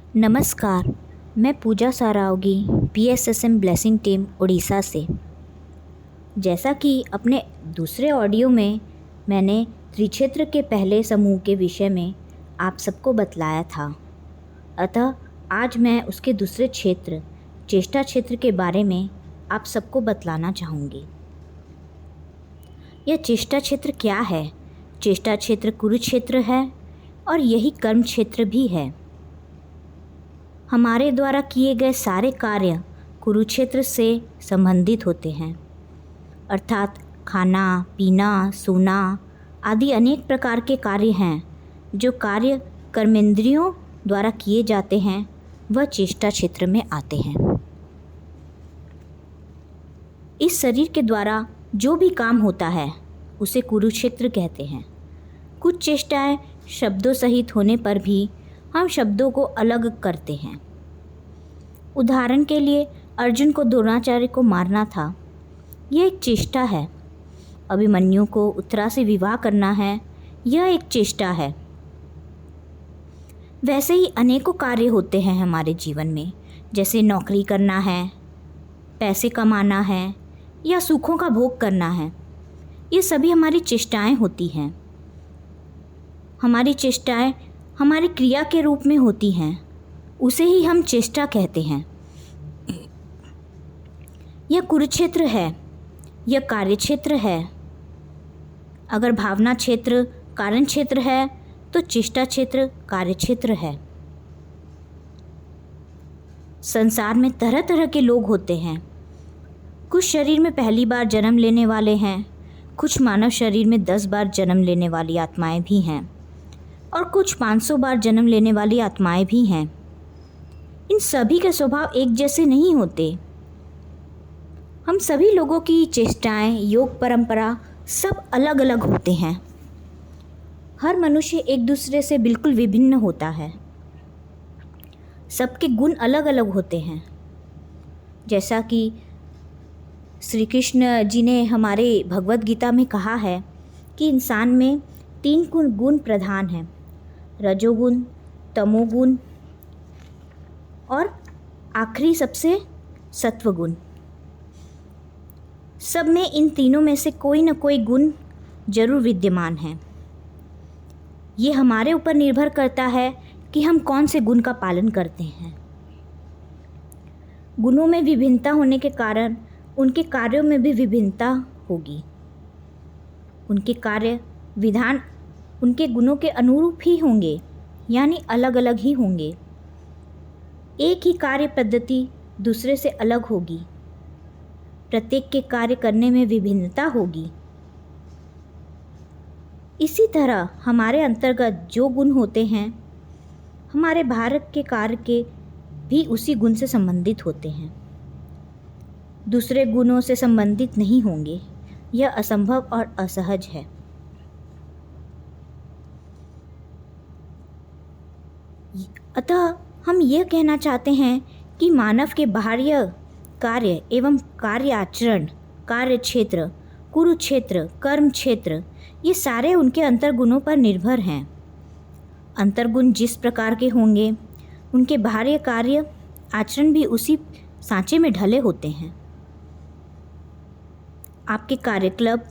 नमस्कार। मैं पूजा Saraogi PSSM blessing team Orissa से। जैसा कि अपने दूसरे ऑडियो में मैंने त्रिक्षेत्र के पहले समूह के विषय में आप सबको बतलाया था, अतः आज मैं उसके दूसरे क्षेत्र चेष्टा क्षेत्र के बारे में आप सबको बतलाना चाहूँगी। यह चेष्टा क्षेत्र क्या है? चेष्टा क्षेत्र कुरुक्षेत्र है और यही कर्म क्षेत्र भी है। हमारे द्वारा किए गए सारे कार्य कुरुक्षेत्र से संबंधित होते हैं, अर्थात खाना पीना सोना आदि अनेक प्रकार के कार्य हैं जो कार्य कर्मेंद्रियों द्वारा किए जाते हैं, वह चेष्टा क्षेत्र में आते हैं। इस शरीर के द्वारा जो भी काम होता है उसे कुरुक्षेत्र कहते हैं। कुछ चेष्टाएं शब्दों सहित होने पर भी हम शब्दों को अलग करते हैं। उदाहरण के लिए अर्जुन को द्रोणाचार्य को मारना था, यह एक चेष्टा है। अभिमन्यु को उत्तरा से विवाह करना है, यह एक चेष्टा है। वैसे ही अनेकों कार्य होते हैं हमारे जीवन में, जैसे नौकरी करना है, पैसे कमाना है या सुखों का भोग करना है। ये सभी हमारी चेष्टाएं होती हैं। हमारी चेष्टाएं हमारी क्रिया के रूप में होती हैं, उसे ही हम चेष्टा कहते हैं। यह कुरुक्षेत्र है, यह कार्य क्षेत्र है। अगर भावना क्षेत्र कारण क्षेत्र है तो चेष्टा क्षेत्र कार्य क्षेत्र है। संसार में तरह तरह के लोग होते हैं। कुछ शरीर में पहली बार जन्म लेने वाले हैं, कुछ मानव शरीर में 10 बार जन्म लेने वाली आत्माएं भी हैं और कुछ 500 बार जन्म लेने वाली आत्माएं भी हैं। इन सभी के स्वभाव एक जैसे नहीं होते। हम सभी लोगों की चेष्टाएं, योग परंपरा सब अलग अलग होते हैं। हर मनुष्य एक दूसरे से बिल्कुल विभिन्न होता है। सबके गुण अलग अलग होते हैं। जैसा कि श्री कृष्ण जी ने हमारे भगवत गीता में कहा है कि इंसान में 3 गुण प्रधान हैं, रजोगुण, तमोगुण और आखिरी सबसे सत्वगुण। सब में इन तीनों में से कोई न कोई गुण जरूर विद्यमान है। ये हमारे ऊपर निर्भर करता है कि हम कौन से गुण का पालन करते हैं। गुणों में विभिन्नता होने के कारण उनके कार्यों में भी विभिन्नता होगी। उनके कार्य विधान उनके गुणों के अनुरूप ही होंगे, यानी अलग अलग ही होंगे। एक ही कार्य पद्धति दूसरे से अलग होगी। प्रत्येक के कार्य करने में विभिन्नता होगी। इसी तरह हमारे अंतर्गत जो गुण होते हैं, हमारे भारत के कार्य के भी उसी गुण से संबंधित होते हैं। दूसरे गुणों से संबंधित नहीं होंगे, यह असंभव और असहज है। अतः हम यह कहना चाहते हैं कि मानव के बाह्य कार्य एवं कार्य आचरण, कार्य क्षेत्र, कुरुक्षेत्र, कर्म क्षेत्र, ये सारे उनके अंतर्गुणों पर निर्भर हैं। अंतर्गुण जिस प्रकार के होंगे, उनके बाह्य कार्य आचरण भी उसी सांचे में ढले होते हैं। आपके कार्य क्लब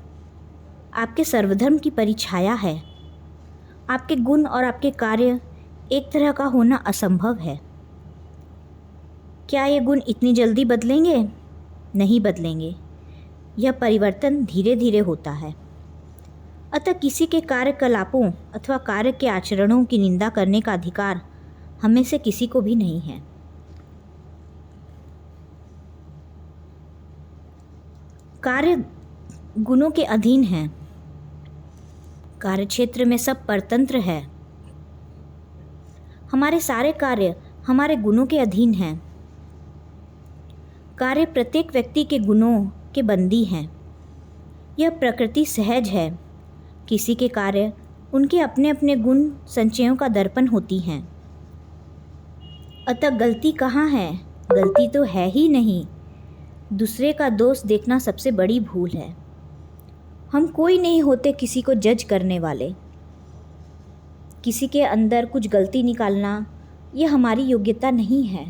आपके सर्वधर्म की परिछाया है। आपके गुण और आपके कार्य एक तरह का होना असंभव है। क्या ये गुण इतनी जल्दी बदलेंगे? नहीं बदलेंगे। यह परिवर्तन धीरे धीरे होता है। अतः किसी के कार्यकलापों अथवा कार्य के आचरणों की निंदा करने का अधिकार हमें से किसी को भी नहीं है। कार्य गुणों के अधीन है। कार्य क्षेत्र में सब परतंत्र है। हमारे सारे कार्य हमारे गुणों के अधीन हैं। कार्य प्रत्येक व्यक्ति के गुणों के बंदी हैं। यह प्रकृति सहज है। किसी के कार्य उनके अपने अपने गुण संचयों का दर्पण होती हैं। अतः गलती कहाँ है? गलती तो है ही नहीं। दूसरे का दोष देखना सबसे बड़ी भूल है। हम कोई नहीं होते किसी को जज करने वाले। किसी के अंदर कुछ गलती निकालना यह हमारी योग्यता नहीं है,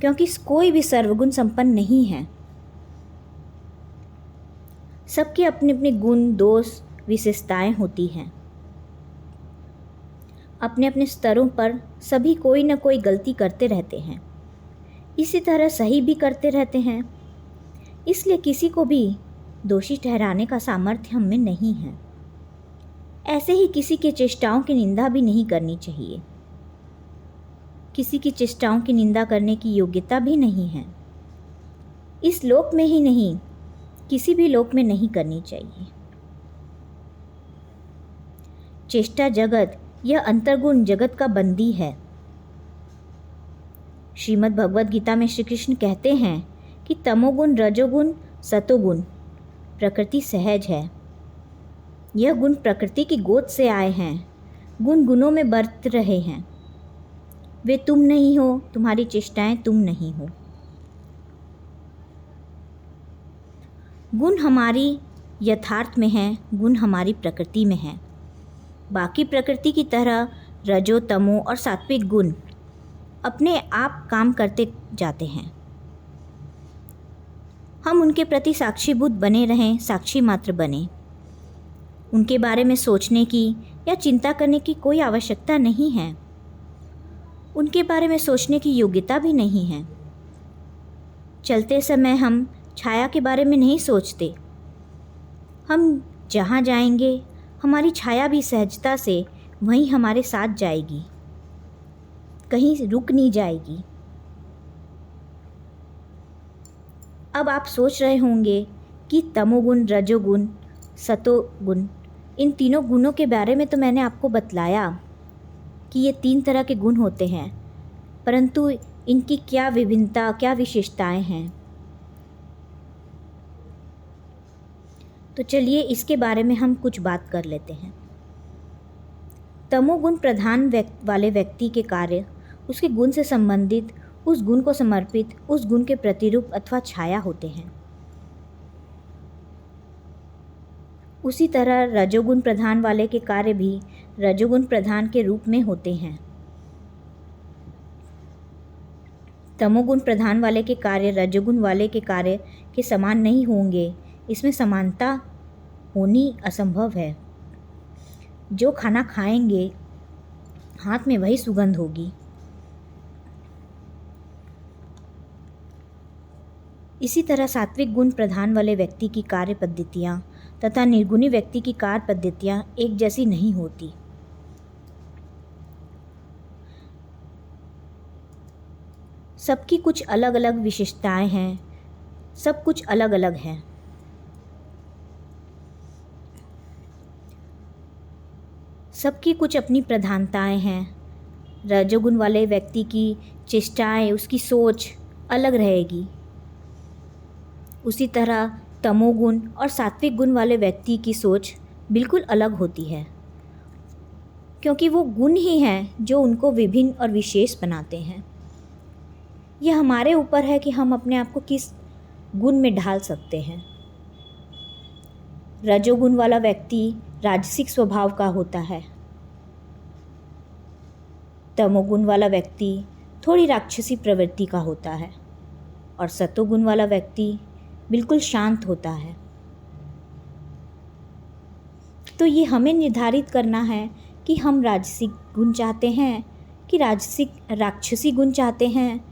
क्योंकि कोई भी सर्वगुण संपन्न नहीं है। सबके अपने अपने गुण, दोष, विशेषताएं होती हैं। अपने अपने स्तरों पर सभी कोई न कोई गलती करते रहते हैं, इसी तरह सही भी करते रहते हैं। इसलिए किसी को भी दोषी ठहराने का सामर्थ्य हम में नहीं है। ऐसे ही किसी के चेष्टाओं की निंदा भी नहीं करनी चाहिए। किसी की चेष्टाओं की निंदा करने की योग्यता भी नहीं है। इस लोक में ही नहीं, किसी भी लोक में नहीं करनी चाहिए। चेष्टा जगत, यह अंतर्गुण जगत का बंदी है। श्रीमद् भगवद गीता में श्री कृष्ण कहते हैं कि तमोगुण, रजोगुण, सतोगुण प्रकृति सहज है। यह गुण प्रकृति की गोद से आए हैं, गुण गुणों में बरत रहे हैं। वे तुम नहीं हो, तुम्हारी चेष्टाएं तुम नहीं हो। गुण हमारी यथार्थ में हैं, गुण हमारी प्रकृति में हैं। बाकी प्रकृति की तरह रजो, तमो और सात्विक गुण अपने आप काम करते जाते हैं। हम उनके प्रति साक्षीभूत बने रहें, साक्षी मात्र बने। उनके बारे में सोचने की या चिंता करने की कोई आवश्यकता नहीं है। उनके बारे में सोचने की योग्यता भी नहीं है। चलते समय हम छाया के बारे में नहीं सोचते। हम जहाँ जाएंगे, हमारी छाया भी सहजता से वहीं हमारे साथ जाएगी, कहीं रुक नहीं जाएगी। अब आप सोच रहे होंगे कि तमोगुण, रजोगुण, सतोगुण, इन तीनों गुणों के बारे में तो मैंने आपको बतलाया कि ये 3 तरह के गुण होते हैं, परंतु इनकी क्या विभिन्नता, क्या विशेषताएं हैं। तो चलिए इसके बारे में हम कुछ बात कर लेते हैं। तमोगुण प्रधान वाले व्यक्ति के कार्य उसके गुण से संबंधित, उस गुण को समर्पित, उस गुण के प्रतिरूप अथवा छाया होते हैं। उसी तरह रजोगुण प्रधान वाले के कार्य भी रजोगुण प्रधान के रूप में होते हैं। तमोगुण प्रधान वाले के कार्य रजोगुण वाले के कार्य के समान नहीं होंगे। इसमें समानता होनी असंभव है। जो खाना खाएंगे, हाथ में वही सुगंध होगी। इसी तरह सात्विक गुण प्रधान वाले व्यक्ति की कार्य पद्धतियाँ तथा निर्गुणी व्यक्ति की कार्य पद्धतियाँ एक जैसी नहीं होती। सबकी कुछ अलग अलग विशेषताएं हैं, सब कुछ अलग अलग है। सबकी कुछ अपनी प्रधानताएं हैं। रजोगुण वाले व्यक्ति की चेष्टाएं, उसकी सोच अलग रहेगी। उसी तरह तमोगुण और सात्विक गुण वाले व्यक्ति की सोच बिल्कुल अलग होती है, क्योंकि वो गुण ही हैं जो उनको विभिन्न और विशेष बनाते हैं। यह हमारे ऊपर है कि हम अपने आप को किस गुण में ढाल सकते हैं। रजोगुण वाला व्यक्ति राजसिक स्वभाव का होता है। तमोगुण वाला व्यक्ति थोड़ी राक्षसी प्रवृत्ति का होता है और सतोगुण वाला व्यक्ति बिल्कुल शांत होता है। तो ये हमें निर्धारित करना है कि हम राजसिक गुण चाहते हैं कि राक्षसी गुण चाहते हैं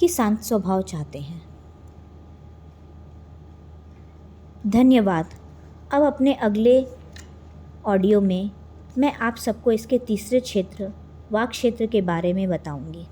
कि शांत स्वभाव चाहते हैं। धन्यवाद। अब अपने अगले ऑडियो में मैं आप सबको इसके तीसरे क्षेत्र, वाक क्षेत्र के बारे में बताऊंगी।